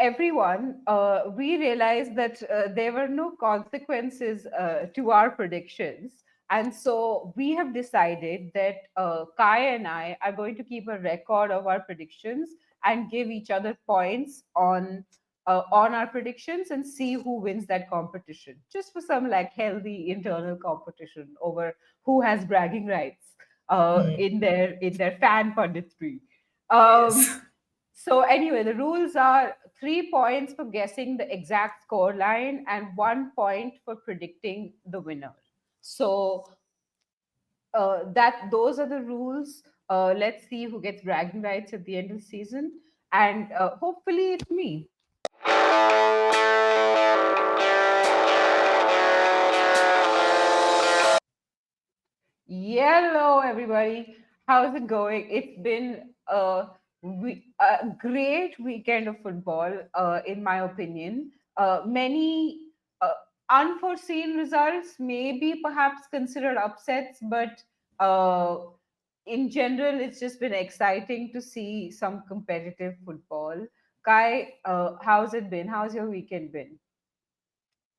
everyone, we realized that there were no consequences to our predictions. And so we have decided that Kai and I are going to keep a record of our predictions and give each other points on our predictions and see who wins that competition. Just for some like healthy internal competition over who has bragging rights Hmm. in their fan punditry. Yes. So anyway, the rules are 3 points for guessing the exact score line and 1 point for predicting the winner. So that those are the rules. Let's see who gets bragging rights at the end of the season, and hopefully it's me. Hello, everybody. How's it going? It's been a great weekend of football, in my opinion. Many unforeseen results, maybe perhaps considered upsets, but uh, in general, it's just been exciting to see some competitive football. Kai, how's it been? How's your weekend been?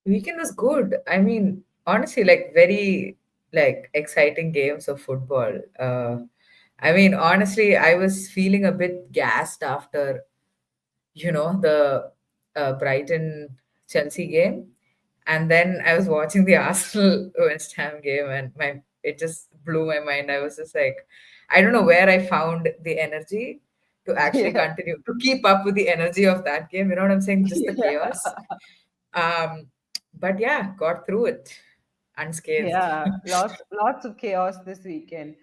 Weekend was good. I mean, honestly, like very like exciting games of football. I mean, honestly, I was feeling a bit gassed after the Brighton Chelsea game, and then I was watching the Arsenal West Ham game, and my it just blew my mind. I was just like, I don't know where I found the energy to actually Yeah. continue to keep up with the energy of that game. You know what I'm saying? Just the Yeah. chaos. Um, but yeah, got through it unscathed. Yeah, lots of chaos this weekend.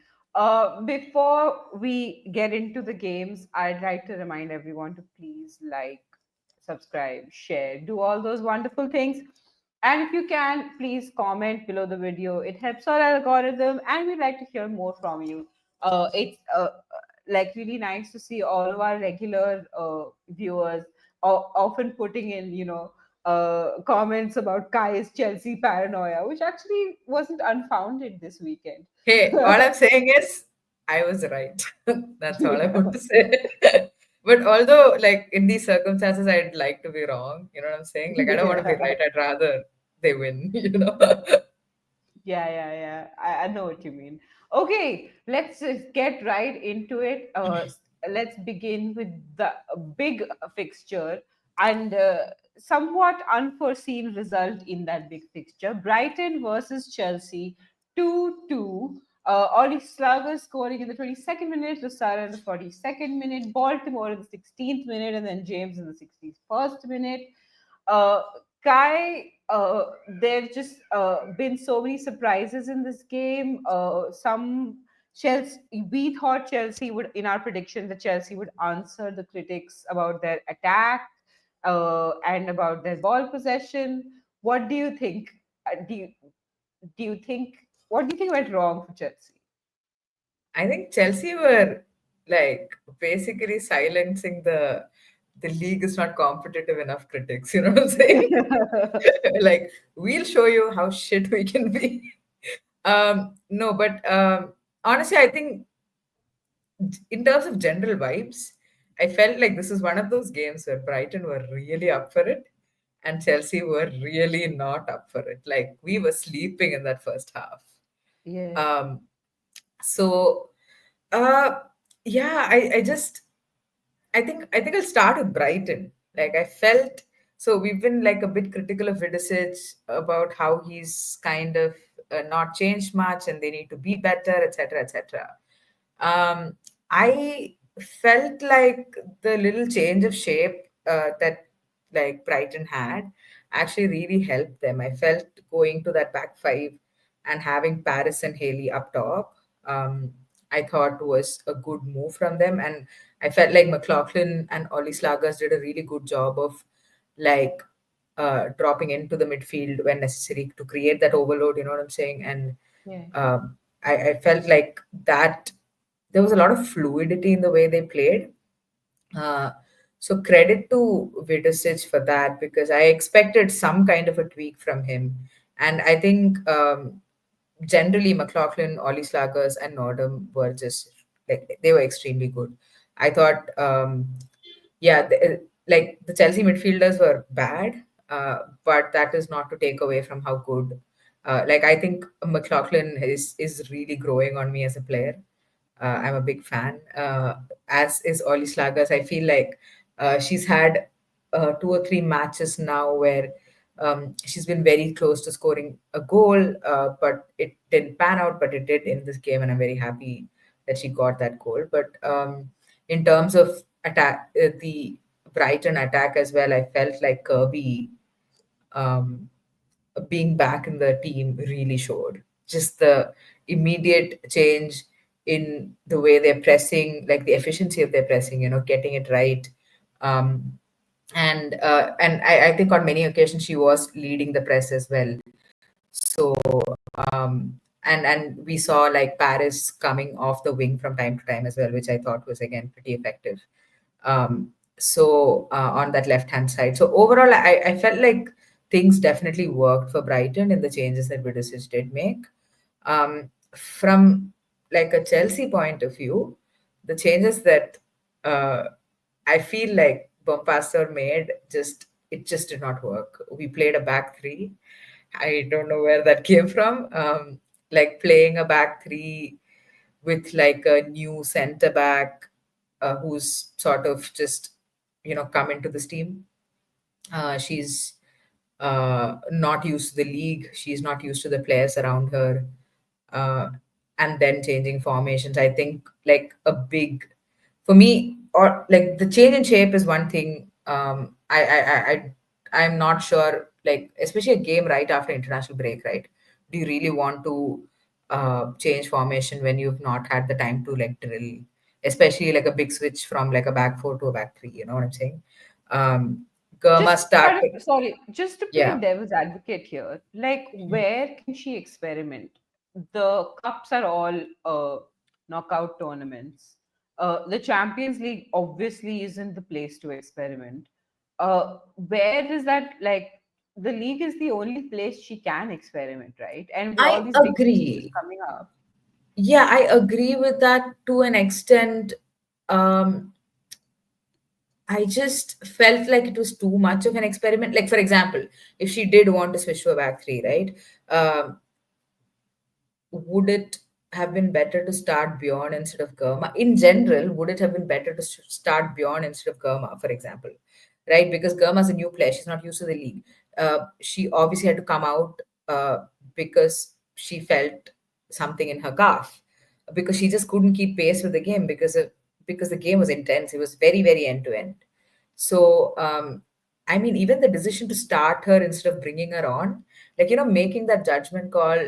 Before we get into the games, I'd like to remind everyone to please like, subscribe, share, do all those wonderful things. And if you can, please comment below the video. It helps our algorithm, and we'd like to hear more from you. It's like really nice to see all of our regular viewers often putting in, comments about Kai's Chelsea paranoia, which actually wasn't unfounded this weekend. Hey, all I'm saying is I was right. That's all I want to say. But although, like, in these circumstances, I'd like to be wrong. You know what I'm saying? Like, I don't want to be Yeah. right. I'd rather they win, Yeah. I know what you mean. Okay, let's just get right into it. Let's begin with the big fixture and somewhat unforeseen result in that big fixture. Brighton versus Chelsea 2-2. Oli Slager scoring in the 22nd minute, Lusara in the 42nd minute, Baltimore in the 16th minute, and then James in the 61st minute. Uh, Kai, there've just been so many surprises in this game. Some Chelsea, we thought Chelsea would, in our prediction, that Chelsea would answer the critics about their attack and about their ball possession. What do you think? Do you think what do you think went wrong for Chelsea? I think Chelsea were like basically silencing the league is not competitive enough critics. You know what I'm saying? Like, we'll show you how shit we can be. No, but honestly, I think in terms of general vibes, I felt like this is one of those games where Brighton were really up for it and Chelsea were really not up for it. Like, we were sleeping in that first half. Yeah. Um, so uh yeah, I think I'll start with Brighton. Like, I felt so we've been like a bit critical of Vidicic about how he's kind of not changed much and they need to be better, etc., etc. Um, I felt like the little change of shape that like Brighton had actually really helped them. I felt going to that back five and having Paris and Haley up top. I thought was a good move from them, and I felt like McLaughlin and Ollie Slagers did a really good job of like dropping into the midfield when necessary to create that overload. You know what I'm saying? And Yeah. I felt like that there was a lot of fluidity in the way they played. Uh, so credit to Vidosic for that because I expected some kind of a tweak from him, and I think generally McLaughlin, Ollie Slagers, and Nordum were just like they were extremely good. I thought, yeah, like the Chelsea midfielders were bad, but that is not to take away from how good. Like I think McLaughlin is really growing on me as a player. I'm a big fan, as is Ollie Slagers. I feel like she's had 2 or 3 matches now where she's been very close to scoring a goal, but it didn't pan out, but it did in this game, and I'm very happy that she got that goal. But in terms of attack, the Brighton attack as well, I felt like Kirby um, being back in the team really showed. Just the immediate change in the way they're pressing, like the efficiency of their pressing, getting it right. Um, and I think on many occasions she was leading the press as well. So and we saw like Paris coming off the wing from time to time as well, which I thought was again pretty effective. On that left hand side. So overall, I felt like things definitely worked for Brighton in the changes that Vidicic did make. From like a Chelsea point of view, the changes that uh, I feel like Bompastor made just did not work. We played a back three. I don't know where that came from. Like playing a back three with like a new center back who's sort of just come into this team. She's not used to the league. She's not used to the players around her. Uh, and then changing formations. I think like a big for me, or like the change in shape is one thing. I'm not sure, like especially a game right after international break, right? Do you really want to change formation when you've not had the time to like drill, especially like a big switch from like a back four to a back three? You know what I'm saying? Um, Gurma Just kind started, of, sorry, just to play yeah. devil's advocate here, like where can she experiment? The cups are all knockout tournaments. The Champions League obviously isn't the place to experiment. Where is that, like, the league is the only place she can experiment, right? And with all I these big fixtures agree. coming up, Yeah, I agree with that to an extent. Um, I just felt like it was too much of an experiment. Like, for example, if she did want to switch to a back three, right? Would it have been better to start Bjorn instead of Germa? In general, would it have been better to start Bjorn instead of Germa, for example? Right? Because Germa's a new player. She's not used to the league. She obviously had to come out because she felt something in her calf, because she just couldn't keep pace with the game because the game was intense. It was very, very end to end. So, I mean, even the decision to start her instead of bringing her on, like, making that judgment call,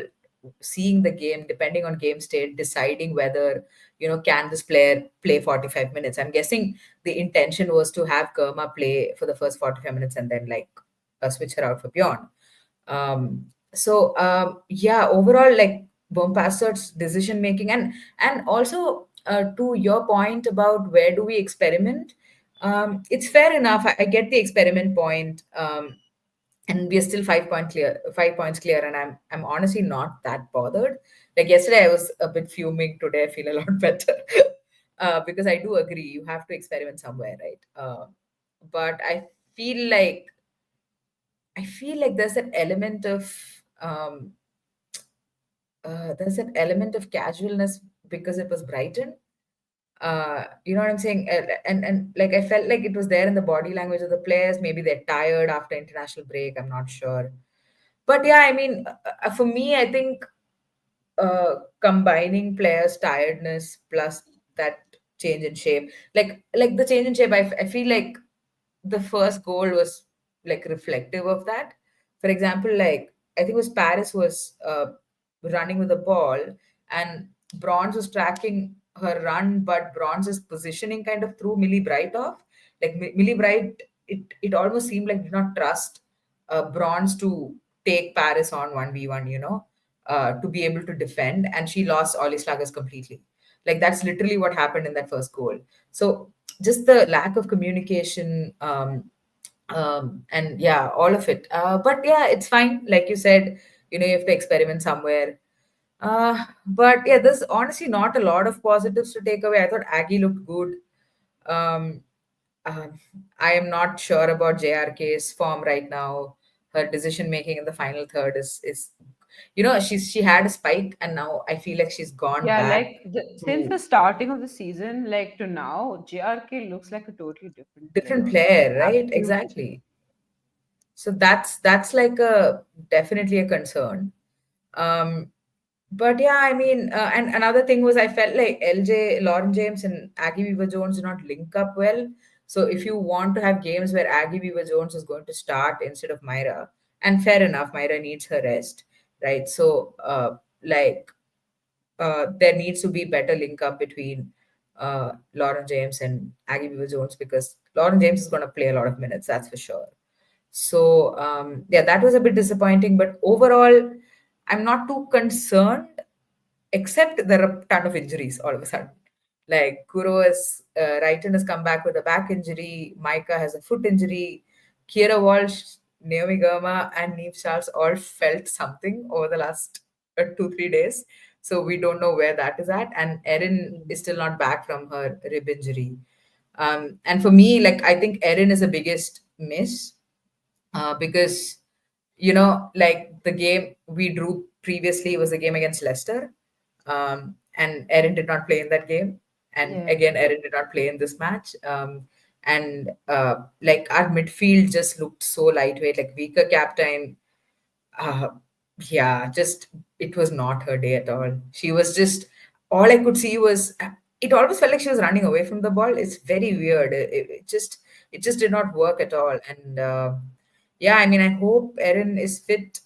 seeing the game, depending on game state, deciding whether, can this player play 45 minutes. I'm guessing the intention was to have Kerma play for the first 45 minutes and then like switch her out for Bjorn. Yeah, overall, like Bompastor's decision making, and also to your point about where do we experiment, it's fair enough. I get the experiment point. And we are still 5 points clear, and I'm honestly not that bothered. Like yesterday I was a bit fuming. Today I feel a lot better. Because I do agree you have to experiment somewhere, right? But feel like I feel like um there's an element of casualness because it was Brighton. You know what I'm saying? And like I felt like it was there in the body language of the players. Maybe they're tired after international break. I'm not sure. But yeah, I mean, for me, I think combining players' tiredness plus that change in shape, like the change in shape, I feel like the first goal was like reflective of that. For example, like I think it was Paris was running with the ball, and Bronze was tracking her run, but Bronze's positioning kind of threw Millie Bright off. Like Millie Bright, it almost seemed like did not trust Bronze to take Paris on 1v1, to be able to defend, and she lost Ollie Sluggers completely. Like that's literally what happened in that first goal. So just the lack of communication, and yeah, all of it. But yeah, it's fine. Like you said, you have to experiment somewhere. But yeah, there's honestly not a lot of positives to take away. I thought Aggie looked good. Um, Um, I am not sure about JRK's form right now. Her decision making in the final third is she had a spike and now I feel like she's gone Yeah, back like since the to starting of the season, like to now, JRK looks like a totally different different player. player, right? Absolutely. Exactly. So that's like a definitely a concern. Um, but yeah, I mean, and another thing was I felt like LJ, Lauren James, and Aggie Weaver Jones do not link up well. So if you want to have games where Aggie Weaver Jones is going to start instead of Myra, and fair enough, Myra needs her rest, right? So there needs to be better link up between Lauren James and Aggie Weaver Jones because Lauren James is going to play a lot of minutes, that's for sure. So yeah, that was a bit disappointing. But overall, I'm not too concerned, except there are a ton of injuries all of a sudden. Like Kuro is Wrighton has come back with a back injury. Micah has a foot injury. Kira Walsh, Naomi Gurma, and Neve Charles all felt something over the last 2 3 days. So we don't know where that is at. And Erin is still not back from her rib injury. And for me, like I think Erin is the biggest miss because like the game we drew previously was the game against Leicester, and Erin did not play in that game, and Yeah. again Erin did not play in this match, and like our midfield just looked so lightweight, like weaker captain. uh, yeah, just it was not her day at all. She was just all I could see was it almost felt like she was running away from the ball. It's very weird. It just did not work at all. And yeah, I mean, I hope Erin is fit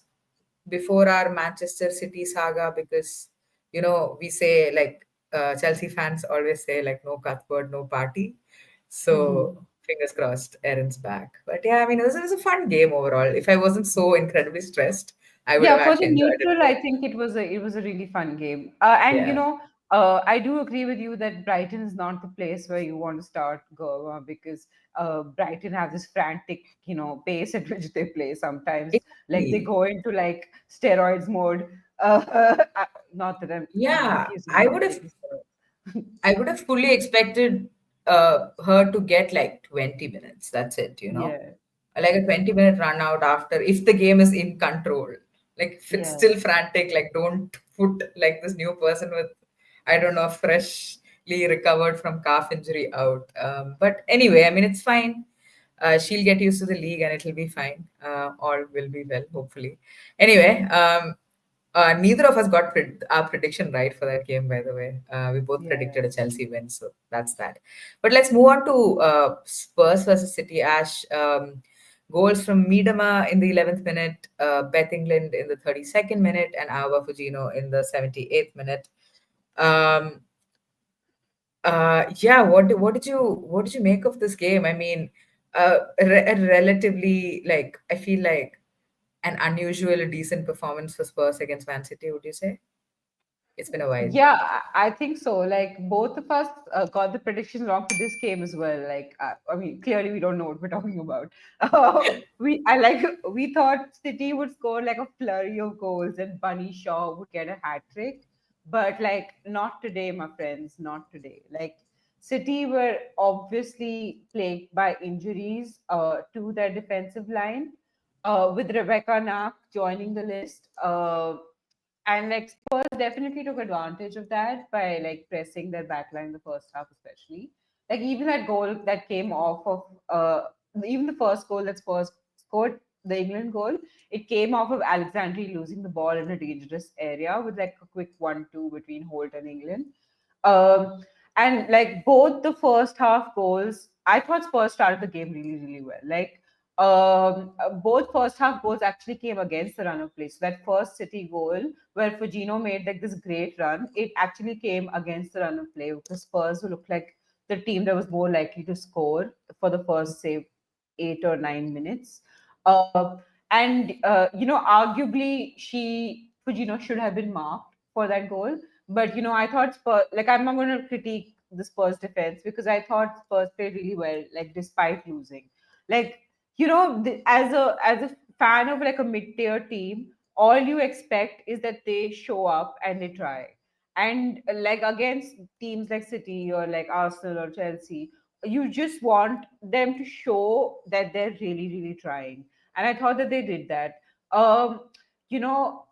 before our Manchester City saga because we say like Chelsea fans always say like no Cuthbert, no party. So fingers crossed, Erin's back. But yeah, I mean, it was a fun game overall. If I wasn't so incredibly stressed, I would have Yeah, for the actually enjoyed it neutral, more. I think it was a really fun game. And Yeah, I do agree with you that Brighton is not the place where you want to start go because Brighton have this frantic, pace at which they play sometimes. Like they exactly. go into like steroids mode. Not that I'm Yeah, accusing I them of would have taking steroids. I would have fully expected her to get like 20 minutes. That's it. Yeah, Like a 20-minute run out after, if the game is in control. Like, if it's yeah. still frantic, like, don't put like this new person with, I don't know, freshly recovered from calf injury out. But anyway, I mean, it's fine. She'll get used to the league and it'll be fine. All will be well, hopefully. Anyway, neither of us got our prediction right for that game, by the way. We both Yeah. predicted a Chelsea win, so that's that. But let's move on to Spurs versus City. Ash, goals from Miedema in the 11th minute, Beth England in the 32nd minute, and Alba Fugino in the 78th minute. Um, yeah, what did you make of this game? I mean, a relatively like I feel like an unusual decent performance for Spurs against Man City. Would you say it's been a while? Yeah, I think so. Like both of us got the predictions wrong for this game as well. Like, I mean, clearly we don't know what we're talking about. We thought City would score like a flurry of goals and Bunny Shaw would get a hat trick, but like not today, my friends, not today. Like City were obviously plagued by injuries to their defensive line, with Rebecca Nack joining the list. And like Spurs definitely took advantage of that by like pressing their backline in the first half, especially. Like even that goal that came off of even the first goal that Spurs scored, the England goal, it came off of Alexandri losing the ball in a dangerous area with like a quick 1-2 between Holt and England. And like both the first half goals, I thought Spurs started the game really, really well. Like both first half goals actually came against the run of play. So that first City goal where Fujino made like this great run, it actually came against the run of play because Spurs who looked like the team that was more likely to score for the first say 8 or 9 minutes. Uh, and arguably she Fujino should have been marked for that goal. But I thought Spurs, like I'm not going to critique the Spurs defense because I thought Spurs played really well, like despite losing. Like as a fan of like a mid-tier team, all you expect is that they show up and they try. And like against teams like City or like Arsenal or Chelsea, you just want them to show that they're really, really trying. And I thought that they did that. Um, you know,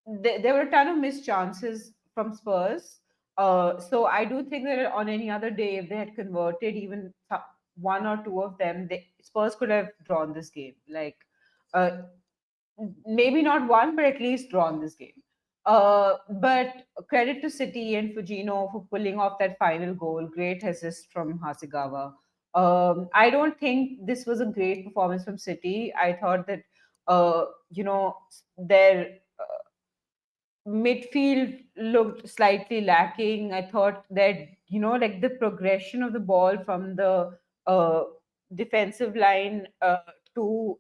there were a ton of missed chances from Spurs. So I do think that on any other day, if they had converted even one or two of them, Spurs could have drawn this game. Like, uh, maybe not won, but at least drawn this game. But credit to City and Fujino for pulling off that final goal. Great assist from Hasegawa. I don't think this was a great performance from City. I thought that, their midfield looked slightly lacking. I thought that, like the progression of the ball from the uh, defensive line to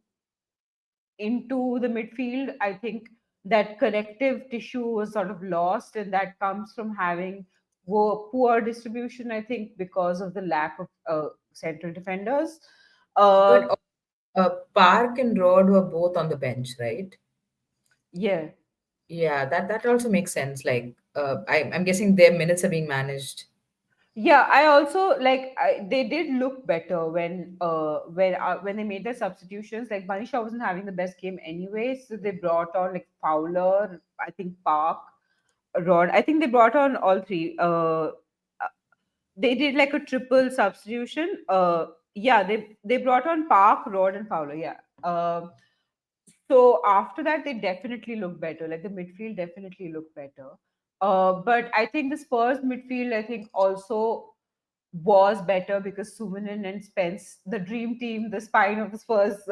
into the midfield, I think that connective tissue was sort of lost, and that comes from having poor distribution, I think, because of the lack of central defenders. But Uh, Park and Rod were both on the bench, right? yeah. Yeah, that also makes sense. Like, I'm guessing their minutes are being managed. Yeah, I also like they did look better when they made their substitutions. Like Manisha wasn't having the best game anyway, so they brought on like Fowler, I think Park, Rod. I think they brought on all three. They did like a triple substitution. Yeah, they brought on Park, Rod, and Fowler. Yeah. So after that, they definitely look better. Like the midfield definitely looked better. But I think the Spurs midfield, I think also was better because Sumanen and Spence, the dream team, the spine of the Spurs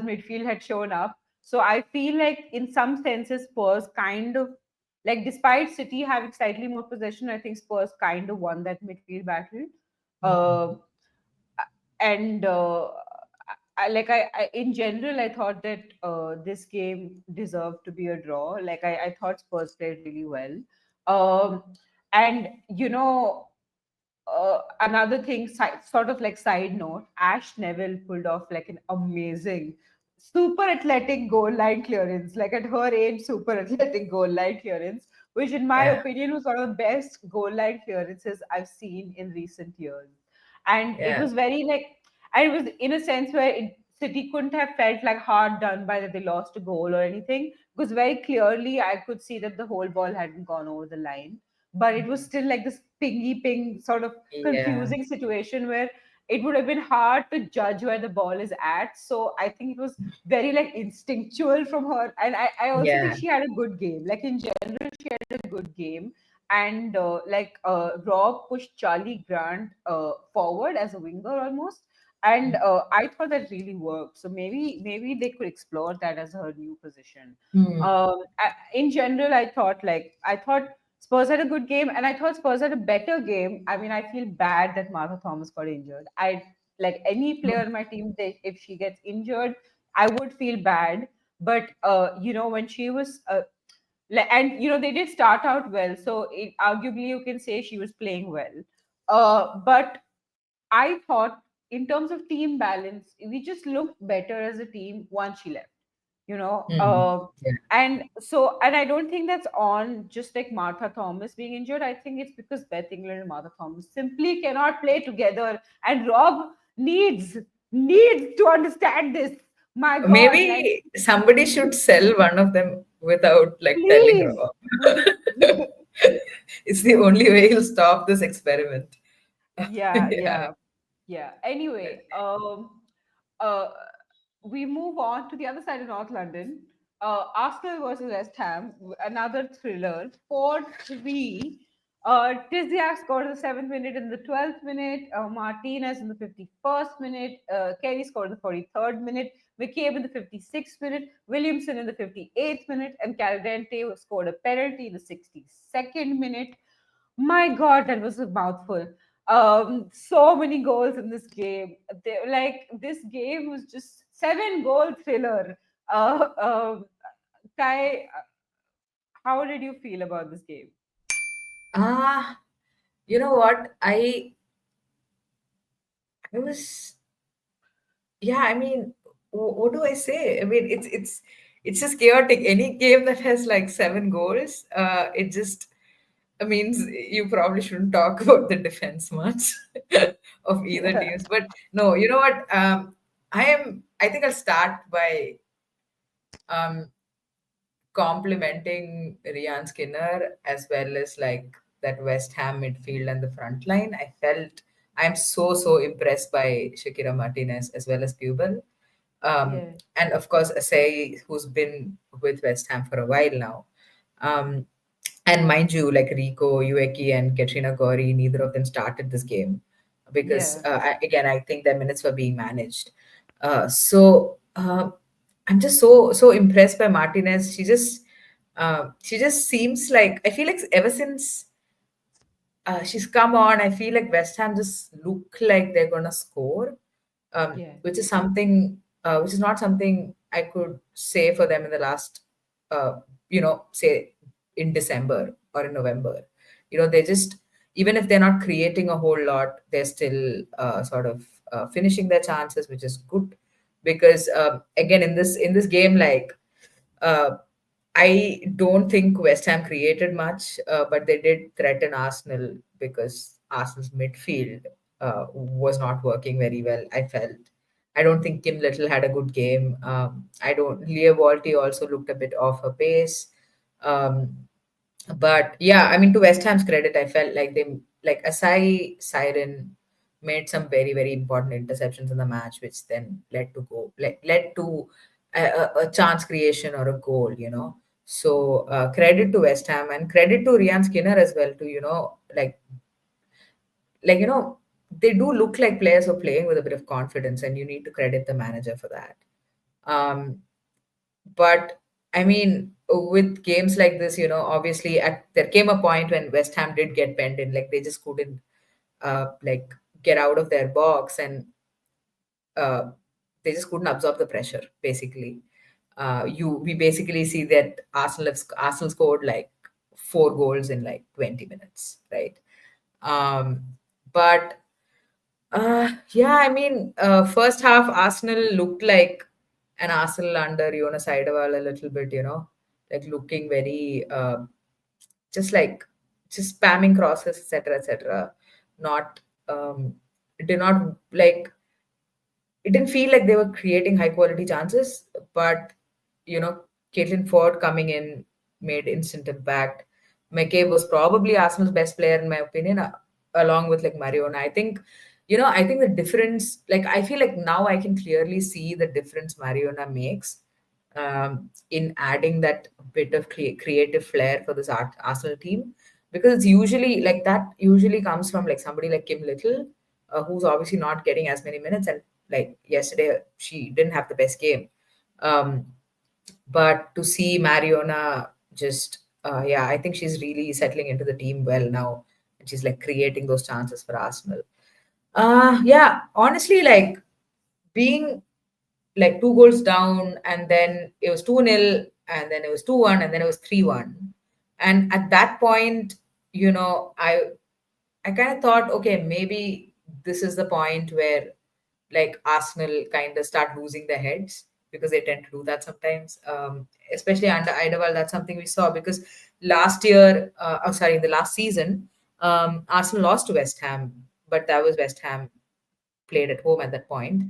midfield had shown up. So I feel like in some senses Spurs kind of, like, despite City having slightly more possession, I think Spurs kind of won that midfield battle. Uh, Hmm. and in general, I thought that this game deserved to be a draw. Like I thought Spurs played really well. Um, and another thing, sort of like side note, Ash Neville pulled off like an amazing, super athletic goal line clearance. Like at her age, super athletic goal line clearance, which in my Yeah, opinion was one of the best goal line clearances I've seen in recent years. And it yeah. was very like, and it was in a sense where City couldn't have felt like hard done by that they lost a goal or anything, because very clearly I could see that the whole ball hadn't gone over the line, but it was still like this pingy ping sort of Yeah, confusing situation where it would have been hard to judge where the ball is at. So I think it was very like instinctual from her. And I also think yeah. she had a good game. Like in general, she had a good game. And Rob pushed Charlie Grant forward as a winger almost. And I thought that really worked. So maybe they could explore that as her new position. Hmm. In general, I thought Spurs had a good game, and I thought Spurs had a better game. I mean, I feel bad that Martha Thomas got injured. I like any player in my team, if she gets injured, I would feel bad. But when she was, and they did start out well, so arguably you can say she was playing well. But I thought, in terms of team balance, we just looked better as a team once she left. You know, Hmm. uh, Yeah. and I don't think that's on just like Martha Thomas being injured. I think it's because Beth England and Martha Thomas simply cannot play together, and Rob needs to understand this. My God, like, Maybe somebody should sell one of them without like telling her please. off. It's the only way he'll stop this experiment. Yeah, Yeah. yeah, yeah. Anyway, uh, we move on to the other side of North London. Arsenal versus West Ham, another thriller. 4-3. Tiziak scored in the 7th minute and the 12th minute. Martinez in the 51st minute. Kelly scored in the 43rd minute. McCabe in the 56th minute. Williamson in the 58th minute. And Caldente scored a penalty in the 62nd minute. My God, that was a mouthful. So many goals in this game. This game was just 7 goal thriller. Uh, Kai, how did you feel about this game? Ah, you know what? I was, yeah, I mean, what do I say? I mean, it's just chaotic. Any game that has like seven goals, it just means you probably shouldn't talk about the defense much of either Yeah. teams. But no, you know what? I think I'll start by um, complimenting Rian Skinner as well as like that West Ham midfield and the front line. I'm so impressed by Shakira Martinez as well as Pubel. Yeah. And of course, Asai, who's been with West Ham for a while now. Um, and mind you, like Rico, Ueki, and Katrina Gori, neither of them started this game because, Yeah. again, I think their minutes were being managed. So I'm just so impressed by Martinez. She just seems like, I feel like ever since she's come on. I feel like West Ham just look like they're gonna score, Yeah. which is not something I could say for them in the last, uh, say in December or in November. They just, even if they're not creating a whole lot, they're still sort of finishing their chances, which is good because again in this game, like. Uh, I don't think West Ham created much, but they did threaten Arsenal because Arsenal's midfield was not working very well. I felt. I don't think Kim Little had a good game. I don't. Leah Walty also looked a bit off her pace. Um, but yeah, I mean, to West Ham's credit, I felt like Asai Siren made some very important interceptions in the match, which then led to a chance creation or a goal. So credit to West Ham and credit to Rian Skinner as well. To like you know they do look like players who are playing with a bit of confidence, and you need to credit the manager for that. Um, but I mean, with games like this, obviously there came a point when West Ham did get penned in, like they just couldn't like get out of their box, and uh, they just couldn't absorb the pressure. Basically, we basically see that Arsenal scored like 4 goals in like 20 minutes, right? Um, but yeah, I mean, first half Arsenal looked like an Arsenal under Jonas Eidevall a little bit, like looking very just like just spamming crosses, etc., etc. Not did not like it didn't feel like they were creating high quality chances, but Caitlin Ford coming in made instant impact. McCabe was probably Arsenal's best player in my opinion, along with like Mariona. I think the difference, like I feel like now I can clearly see the difference Mariona makes in adding that bit of creative flair for this Arsenal team, because it's usually like that usually comes from like somebody like Kim Little, who's obviously not getting as many minutes, and like yesterday she didn't have the best game. Um, but to see Mariona just, yeah, I think she's really settling into the team well now, and she's like creating those chances for Arsenal. Yeah, honestly, like being like 2 goals down, and then it was 2-0, and then it was 2-1, and then it was 3-1. And at that point, you know, I I kind of thought, okay, maybe this is the point where like Arsenal kind of start losing their heads, because they tend to do that sometimes. Especially under Eidevall, that's something we saw because last year, in the last season, Arsenal lost to West Ham, but that was West Ham played at home at that point.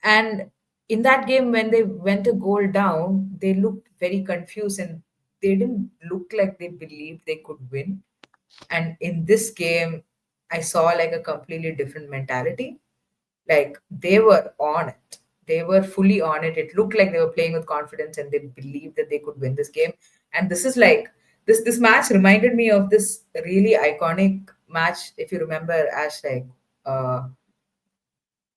And in that game, when they went a goal down, they looked very confused, and they didn't look like they believed they could win. And in this game, I saw like a completely different mentality. Like they were on it. They were fully on it. It looked like they were playing with confidence, and they believed that they could win this game. And this is like this match reminded me of this really iconic match, if you remember, Ash, like uh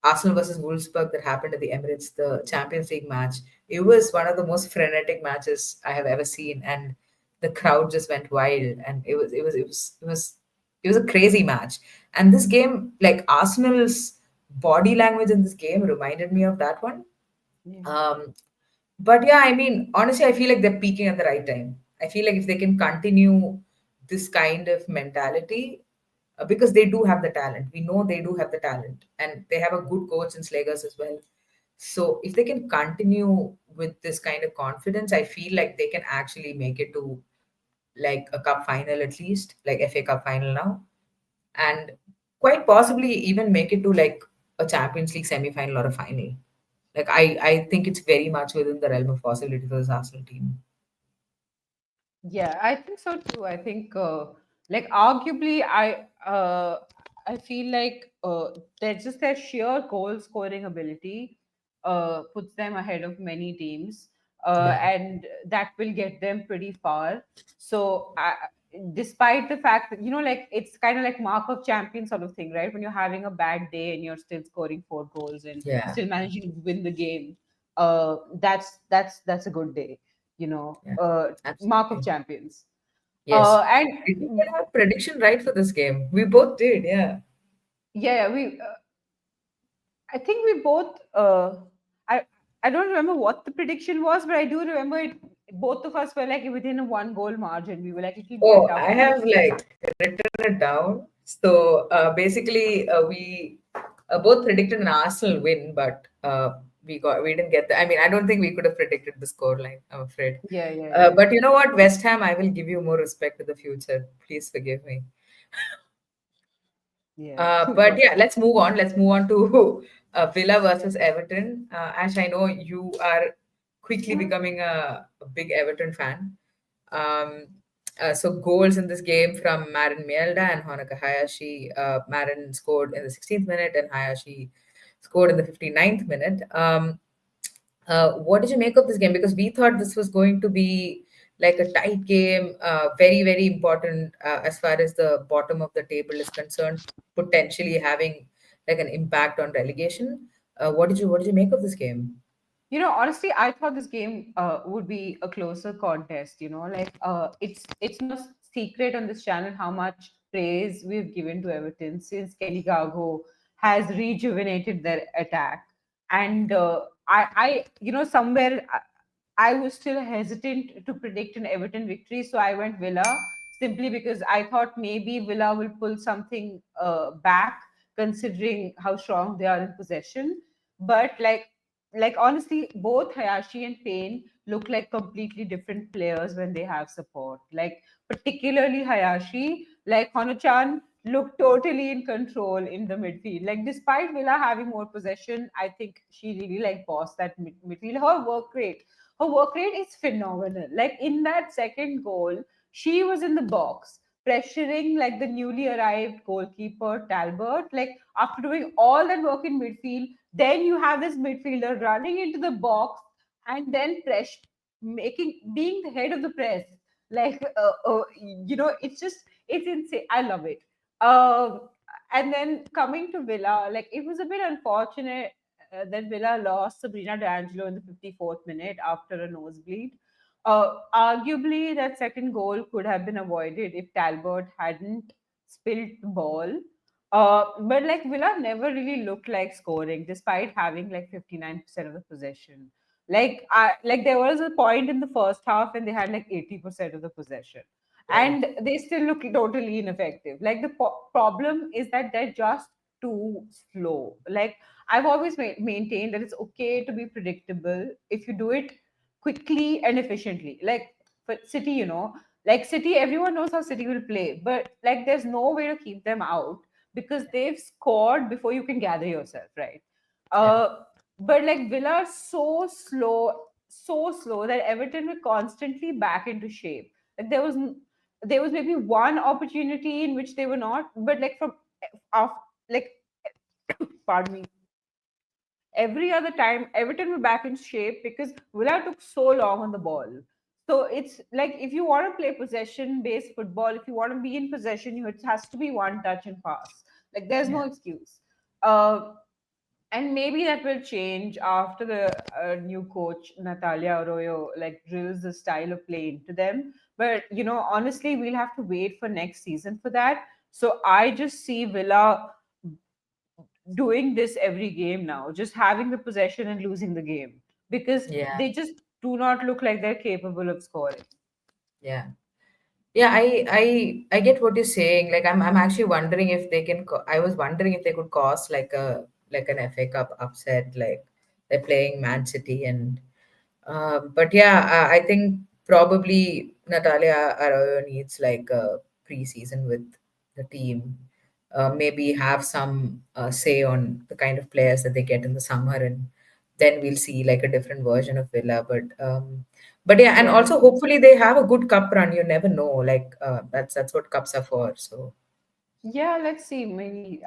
Arsenal versus Wolfsburg that happened at the Emirates, the Champions League match. It was one of the most frenetic matches I have ever seen, and the crowd just went wild, and it was a crazy match. And this game, like Arsenal's body language in this game, reminded me of that one. Yeah. Um, but yeah, I mean, honestly, I feel like they're peaking at the right time. I feel like if they can continue this kind of mentality, because they do have the talent. We know they do have the talent, and they have a good coach in Slagers as well. So if they can continue with this kind of confidence, I feel like they can actually make it to like a cup final at least, like FA Cup final now, and quite possibly even make it to like a Champions League semi-final or a final. Like I think it's very much within the realm of possibility for this Arsenal team. Yeah, I think so too. I think, like, arguably, I feel like they're just their sheer goal scoring ability puts them ahead of many teams, Yeah, and that will get them pretty far. So, despite the fact that, like, it's kind of like mark of champion sort of thing, right? When you're having a bad day and you're still scoring 4 goals and yeah, still managing to win the game, that's a good day, you know. yeah, Mark of absolutely. champions. Yes. And Did we get our prediction right for this game? We both did, yeah. yeah, I think we both. I I don't remember what the prediction was, but I do remember it. Both of us were like within a 1 goal margin. We were like, it'll be a Oh, tough I game. have like written it down. So basically, we both predicted an Arsenal win, but we didn't get the. I mean, I don't think we could have predicted the score line. I'm afraid. Yeah, yeah, yeah, But you know what, West Ham, I will give you more respect in the future. Please forgive me. yeah. But Got yeah, let's move on. Let's move on to Villa versus Everton. Ash, I know you are quickly becoming a big Everton fan. Um, so goals in this game from Marin Mielda and Honoka Hayashi. Marin scored in the 16th minute and Hayashi scored in the 59th minute. What did you make of this game? Because we thought this was going to be like a tight game, very, very important as far as the bottom of the table is concerned, potentially having like an impact on relegation. What did you make of this game? Honestly, I thought this game would be a closer contest. Like, it's no secret on this channel how much praise we've given to Everton since Kenny Gago has rejuvenated their attack. And somewhere I was still hesitant to predict an Everton victory, so I went Villa simply because I thought maybe Villa will pull something back, considering how strong they are in possession. But like honestly, both Hayashi and Payne look like completely different players when they have support. Like particularly Hayashi, like Honochan looked totally in control in the midfield. Like despite Villa having more possession, I think she really like bossed that midfield. Her work rate is phenomenal. Like in that second goal, she was in the box pressuring like the newly arrived goalkeeper Talbot. Like after doing all that work in midfield, then you have this midfielder running into the box and then press, making being the head of the press. Like it's insane. I love it. And then coming to Villa, like it was a bit unfortunate that Villa lost Sabrina D'Angelo in the 54th minute after a nosebleed. Arguably, that second goal could have been avoided if Talbot hadn't spilled the ball. But like Villa never really looked like scoring, despite having like 59% of the possession. Like there was a point in the first half when they had like 80% of the possession, Yeah, and they still look totally ineffective. Like the problem is that they're just too slow. Like I've always maintained that it's okay to be predictable if you do it quickly and efficiently. Like for City, like City, everyone knows how City will play, but like there's no way to keep them out because they've scored before you can gather yourself, right? yeah, Uh, but like Villa are so slow that Everton will constantly back into shape. Like there was maybe one opportunity in which they were not, but like from off, like pardon me, every other time Everton were back in shape because Villa took so long on the ball. So it's like if you want to play possession based football, if you want to be in possession, it has to be one touch and pass. Like there's no yeah, excuse. And maybe that will change after the new coach Natalia Arroyo like drills the style of play into them. But honestly, we'll have to wait for next season for that. So I just see Villa doing this every game now, just having the possession and losing the game because yeah, they just do not look like they're capable of scoring. yeah. Yeah, I get what you're saying. Like I'm actually wondering if they can. I was wondering if they could cause like an FA Cup upset, like they're playing Man City and. But yeah, I think probably Natalia Arroyo needs like a preseason with the team. Maybe have some say on the kind of players that they get in the summer, and then we'll see like a different version of Villa. But yeah, and Yeah. also hopefully they have a good cup run. You never know. Like that's what cups are for. So Yeah, let's see. Maybe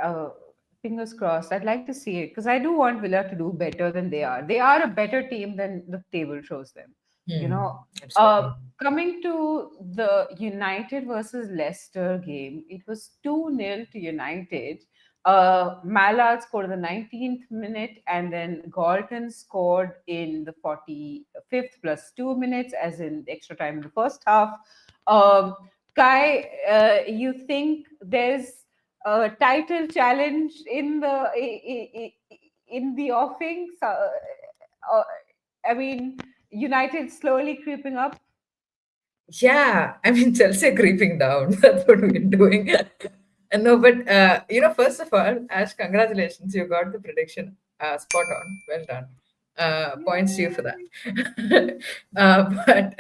fingers crossed. I'd like to see it because I do want Villa to do better than they are. They are a better team than the table shows them. You hmm, know, uh, absolutely. coming to the United versus Leicester game, it was 2-0 to United. Mallard scored in the 19th minute, and then Galton scored in the 45th plus 2 minutes, as in extra time in the first half. Um, Kai, you think there's a title challenge in the offing? So, I mean, United slowly creeping up. Yeah, I mean Chelsea are creeping down. That's what we're doing. And no, but first of all, Ash, congratulations, you got the prediction spot on. Well done. Points to you for Yay. that. But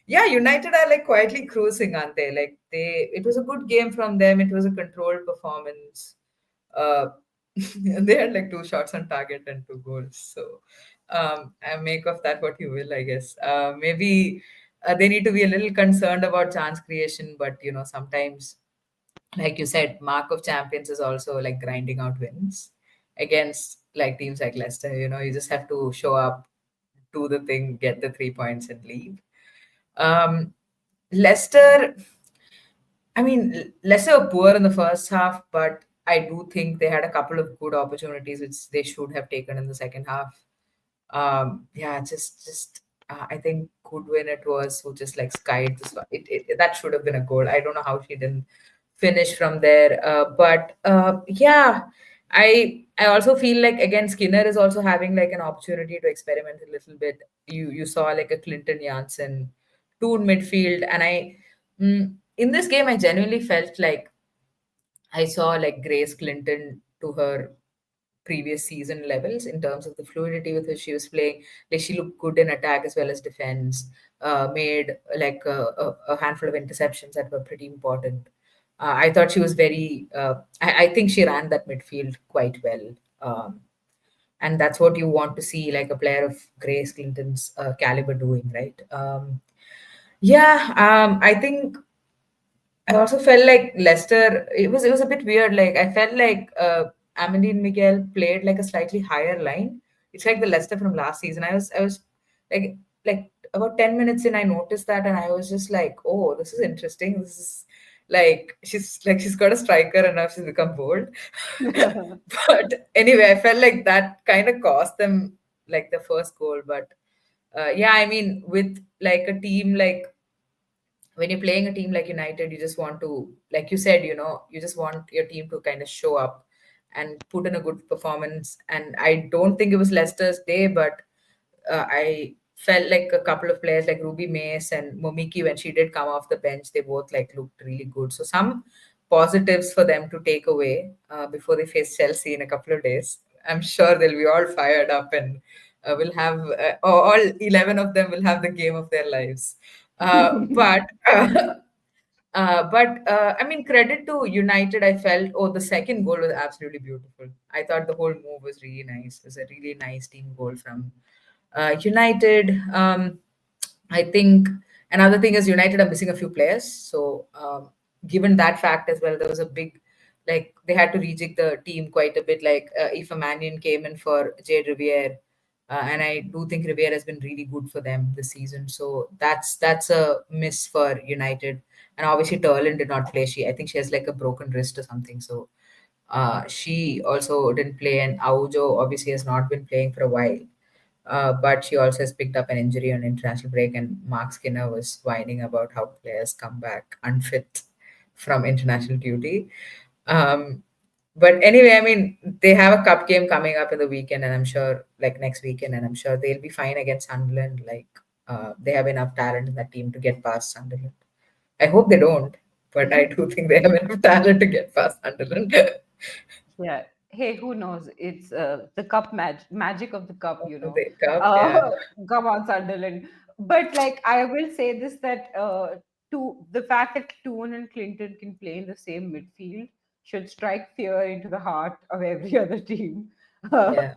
yeah, United are like quietly cruising, aren't they? Like it was a good game from them. It was a controlled performance. Uh, they had like two shots on target and two goals. So I make of that what you will, I guess. Maybe they need to be a little concerned about chance creation, but sometimes, like you said, mark of champions is also like grinding out wins against like teams like Leicester. You just have to show up, do the thing, get the 3 points, and leave. Um, Leicester, I mean, Leicester were poor in the first half, but I do think they had a couple of good opportunities which they should have taken in the second half. Yeah, just I think Goodwin it was who just like skied this one. That should have been a goal. I don't know how she didn't finish from there. But yeah, I also feel like again Skinner is also having like an opportunity to experiment a little bit. You saw like a Clinton Janssen, two in midfield, and in this game I genuinely felt like I saw like Grace Clinton to her previous season levels in terms of the fluidity with which she was playing. Like she looked good in attack as well as defense. Made like a handful of interceptions that were pretty important. I thought she was very. I think she ran that midfield quite well. And that's what you want to see, like a player of Grace Clinton's caliber doing, right? Yeah, I think I also felt like Leicester. It was a bit weird. Like I felt like Amandine Miguel played like a slightly higher line. It's like the Leicester from last season. I was like about 10 minutes in, I noticed that, and I was just like, oh, this is interesting. This is she's got a striker, and now she's become bold. But anyway, I felt like that kind of cost them like the first goal. But yeah, I mean, with like a team like when you're playing a team like United, you just want to, like you said, you just want your team to kind of show up and put in a good performance. And I don't think it was Leicester's day, but I felt like a couple of players like Ruby Mace and Momiki, when she did come off the bench, they both like looked really good. So some positives for them to take away before they face Chelsea in a couple of days. I'm sure they'll be all fired up, and will have all 11 of them will have the game of their lives. But I mean, credit to United. I felt, oh, the second goal was absolutely beautiful. I thought the whole move was really nice. It was a really nice team goal from United. I think another thing is United are missing a few players. So, given that fact as well, there was a big, like, they had to rejig the team quite a bit. Like, Aoife Mannion came in for Jade Riviere. And I do think Riviere has been really good for them this season. So that's a miss for United. And obviously Turlin did not play. I think she has like a broken wrist or something. So she also didn't play, and Aujo obviously has not been playing for a while. But she also has picked up an injury on international break, and Mark Skinner was whining about how players come back unfit from international duty. Um, but anyway, I mean, they have a cup game coming up in the weekend, and I'm sure, like next weekend, and I'm sure they'll be fine against Sunderland. Like, they have enough talent in that team to get past Sunderland. I hope they don't, but I do think they have enough talent to get past Sunderland. Yeah. Hey, who knows? It's the cup magic of the cup. The cup, Uh, yeah. come on, Sunderland. but like I will say this, that to the fact that Toon and Clinton can play in the same midfield should strike fear into the heart of every other team uh, Yeah.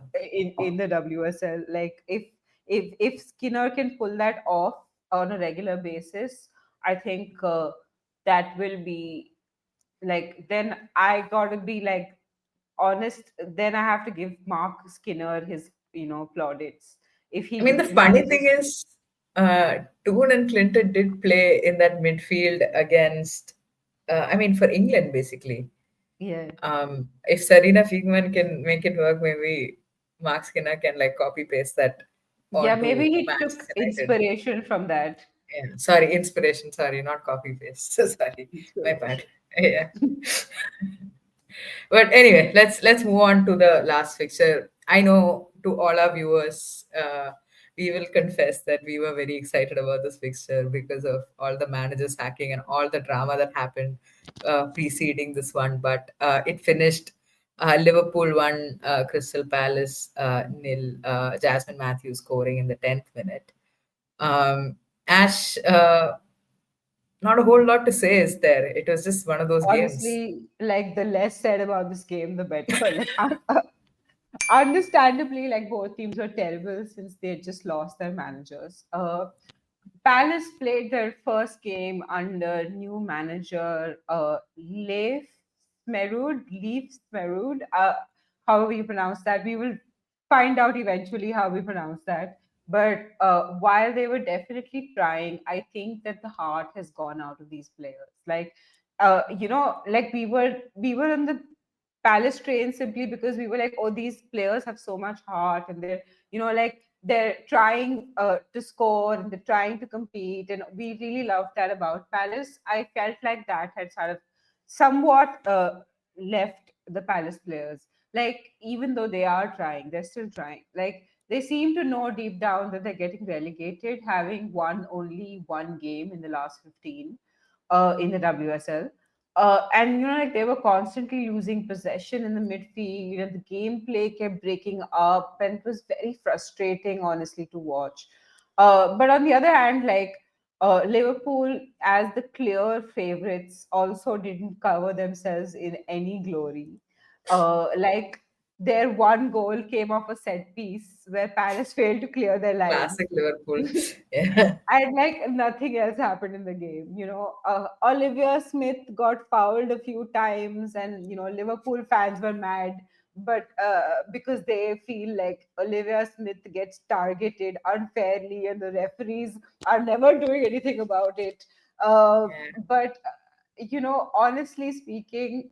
in the WSL. Like if Skinner can pull that off on a regular basis, I think that will be like, then I gotta be like honest, then I have to give Mark Skinner his, plaudits if I mean, the he funny thing manages. is, Toon and Clinton did play in that midfield against, I mean, for England, basically. Yeah. If Serena Figman can make it work, maybe Mark Skinner can like copy paste that Yeah, maybe onto he took Manchester United. inspiration from that. Yeah, sorry, inspiration. Sorry, not copy paste. Sorry, my bad. Inspiration. Yeah. But anyway, let's move on to the last fixture. I know to all our viewers, we will confess that we were very excited about this fixture because of all the managers hacking and all the drama that happened preceding this one. But it finished. Liverpool won, Crystal Palace nil. Jasmine Matthews scoring in the 10th minute. Um, Ash, not a whole lot to say is there. It was just one of those games. Honestly, like the less said about this game, the better. Like, understandably, like both teams were terrible since they had just lost their managers. Palace played their first game under new manager Leif Smerud. However you pronounce that, we will find out eventually how we pronounce that. But while they were definitely trying, I think that the heart has gone out of these players. Like, like we were on the Palace train simply because we were like, oh, these players have so much heart, and like they're trying to score and they're trying to compete, and we really loved that about Palace. I felt like that had sort of somewhat left the Palace players. Like, even though they are trying, they're still trying. Like, they seem to know deep down that they're getting relegated, having won only one game in the last 15 in the WSL. And like they were constantly losing possession in the midfield. The gameplay kept breaking up, and it was very frustrating, honestly, to watch. But on the other hand, like Liverpool, as the clear favorites, also didn't cover themselves in any glory. Like, their one goal came off a set piece where Palace failed to clear their line. Classic Liverpool. Yeah. And like nothing else happened in the game. Olivia Smith got fouled a few times, and Liverpool fans were mad, but because they feel like Olivia Smith gets targeted unfairly, and the referees are never doing anything about it. But honestly speaking,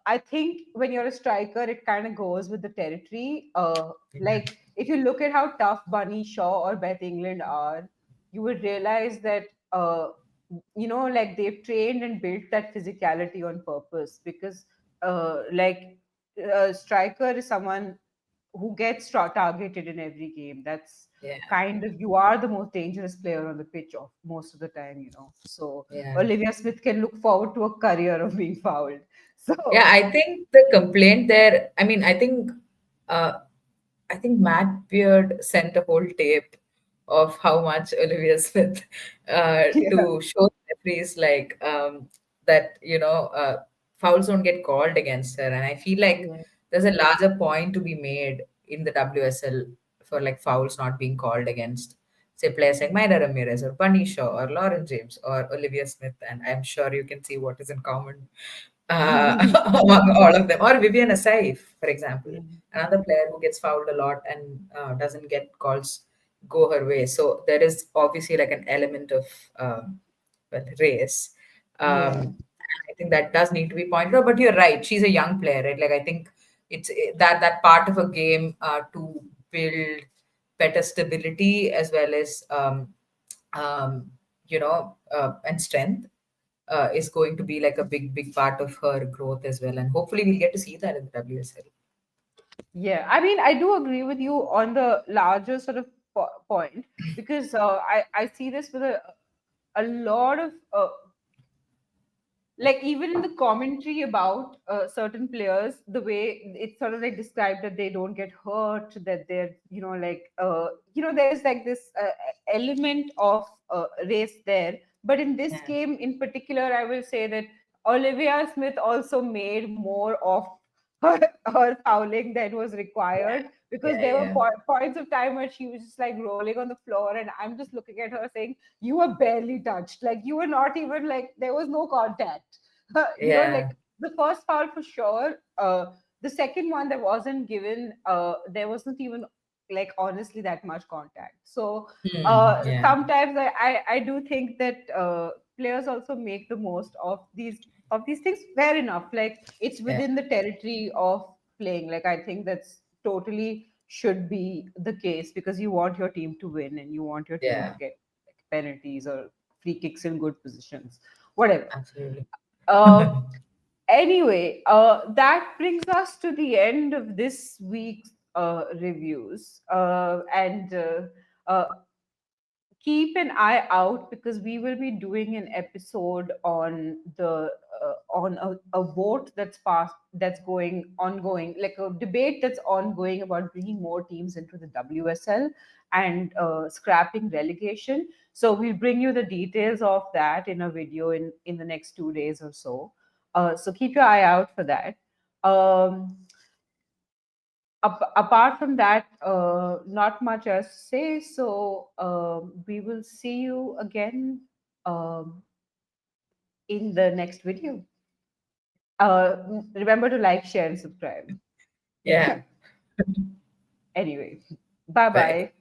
I think when you're a striker, it kind of goes with the territory. Yeah. Like, if you look at how tough Bunny Shaw or Beth England are, you would realize that, like they've trained and built that physicality on purpose, because, like, a striker is someone who gets targeted in every game. That's Yeah. kind of, you are the most dangerous player on the pitch of most of the time. So Yeah. Olivia Smith can look forward to a career of being fouled. Yeah, So I think the complaint there, I mean, uh I think Matt Beard sent a whole tape of how much Olivia Smith yeah, to show referees like that, fouls don't get called against her. And I feel like yeah, there's a larger point to be made in the WSL for like fouls not being called against, say, players like Myra Ramirez or Bunny Shaw or Lauren James or Olivia Smith. And I'm sure you can see what is in common among all of them. Or Vivian Assaif, for example, yeah, another player who gets fouled a lot and doesn't get calls go her way. So there is obviously like an element of well, race. yeah. I think that does need to be pointed out. But you're right; she's a young player, right? Like I think it's that part of a game to build better stability as well as um, and strength is going to be like a big part of her growth as well. And hopefully we'll get to see that in the WSL. Yeah, I mean, I do agree with you on the larger sort of point, because I see this with a lot of like even in the commentary about certain players, the way it's sort of like described that they don't get hurt, that they're, like, there's like this element of race there. But in this Yeah, game in particular, I will say that Olivia Smith also made more of her fouling than was yeah, required, because yeah, there were yeah, points of time where she was just like rolling on the floor, and I'm just looking at her saying, you were barely touched, like you were not even, like there was no contact. yeah. Like the first foul for sure. The second one that wasn't given, there wasn't even, like, honestly that much contact. So Yeah, sometimes I do think that players also make the most of these things. Fair enough, like it's yeah, within the territory of playing. Like I think that's totally should be the case, because you want your team to win and you want your team to yeah. get, like, penalties or free kicks in good positions, whatever. Absolutely. uh, Anyway, that brings us to the end of this week's reviews. And uh, keep an eye out, because we will be doing an episode on the on a vote that's going ongoing, like a debate that's ongoing about bringing more teams into the WSL and scrapping relegation. So we'll bring you the details of that in a video in the next 2 days or so. So keep your eye out for that. um, Apart from that, not much else to say. So we will see you again um, in the next video. Remember to like, share, and subscribe. Yeah. Anyway, bye Bye. bye.